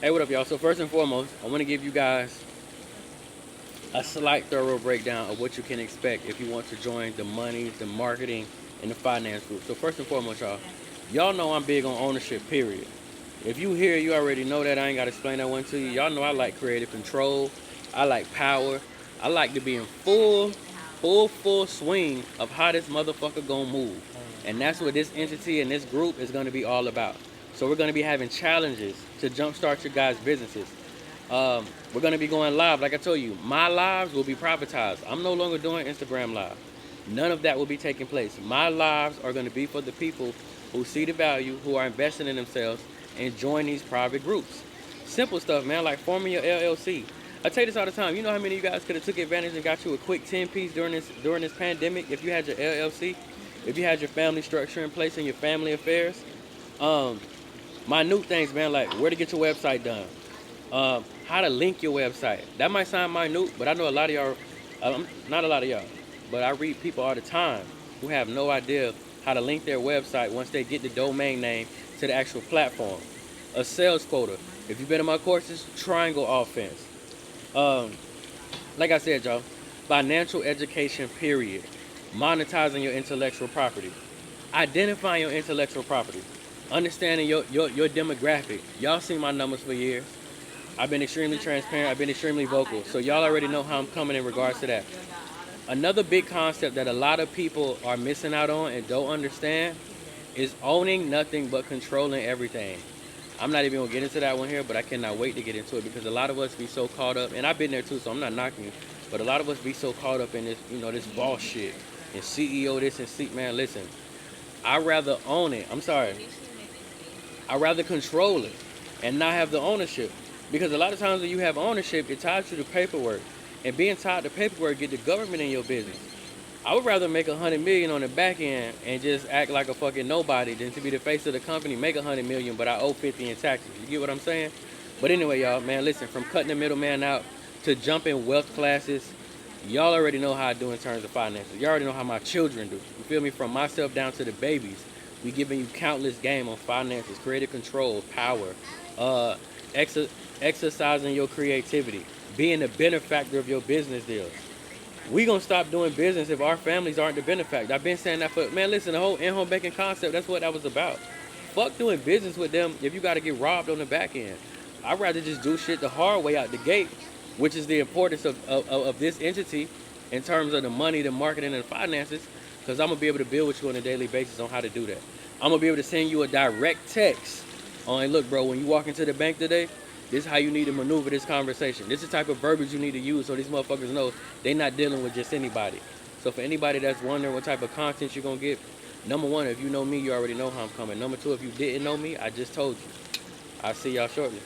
Hey, what up, y'all? So first and foremost, I want to give you guys a slight thorough breakdown of what you can expect if you want to join the money, the marketing, and the finance group. So first and foremost, y'all know I'm big on ownership, period. If you here, you already know that. I ain't got to explain that one to you. Y'all know I like creative control. I like power. I like to be in full swing of how this motherfucker gonna move. And that's what this entity and this group is gonna be all about. So we're gonna be having challenges to jumpstart your guys' businesses. We're gonna be going live. Like I told you, my lives will be privatized. I'm no longer doing Instagram live. None of that will be taking place. My lives are gonna be for the people who see the value, who are investing in themselves, and join these private groups. Simple stuff, man, like forming your LLC. I tell you this all the time. You know how many of you guys could have took advantage and got you a quick 10 piece during this pandemic if you had your LLC, if you had your family structure in place and your family affairs. Um, my new things, man, like where to get your website done, how to link your website. That might sound minute, but I know a lot of y'all, not a lot of y'all, but I read people all the time who have no idea how to link their website once they get the domain name to the actual platform. A sales quota. If you've been in my courses, triangle offense. Um, like I said, y'all, financial education, period. Monetizing your intellectual property. Identifying your intellectual property. Understanding your demographic. Y'all seen my numbers for years. I've been extremely transparent. I've been extremely vocal. So y'all already know how I'm coming in regards to that. Another big concept that a lot of people are missing out on and don't understand is owning nothing but controlling everything. I'm not even gonna get into that one here, but I cannot wait to get into it because a lot of us be so caught up, and I've been there too, so I'm not knocking you, but a lot of us be so caught up in this, this boss shit and CEO this and see, man, listen, I'd rather own it. I'm sorry. I'd rather control it and not have the ownership. Because a lot of times when you have ownership, it ties you to paperwork. And being tied to paperwork get the government in your business. I would rather make 100 million on the back end and just act like a fucking nobody than to be the face of the company, make 100 million, but I owe 50 in taxes. You get what I'm saying? But anyway, y'all, man, listen, from cutting the middleman out to jumping wealth classes, y'all already know how I do in terms of finances. Y'all already know how my children do. You feel me? From myself down to the babies. We giving you countless game on finances, creative control, power, uh, exercising your creativity, being the benefactor of your business deals. We gonna stop doing business if our families aren't the benefactor. I've been saying that for, man, listen, the whole in-home banking concept, that's what that was about. Fuck doing business with them if you gotta get robbed on the back end. I'd rather just do shit the hard way out the gate, which is the importance of this entity in terms of the money, the marketing, and the finances, because I'm gonna be able to build with you on a daily basis on how to do that. I'm gonna be able to send you a direct text on, hey, look, bro, when you walk into the bank today, this is how you need to maneuver this conversation. This is the type of verbiage you need to use so these motherfuckers know they're not dealing with just anybody. So for anybody that's wondering what type of content you're gonna get, number one, if you know me, you already know how I'm coming. Number two, if you didn't know me, I just told you. I'll see y'all shortly.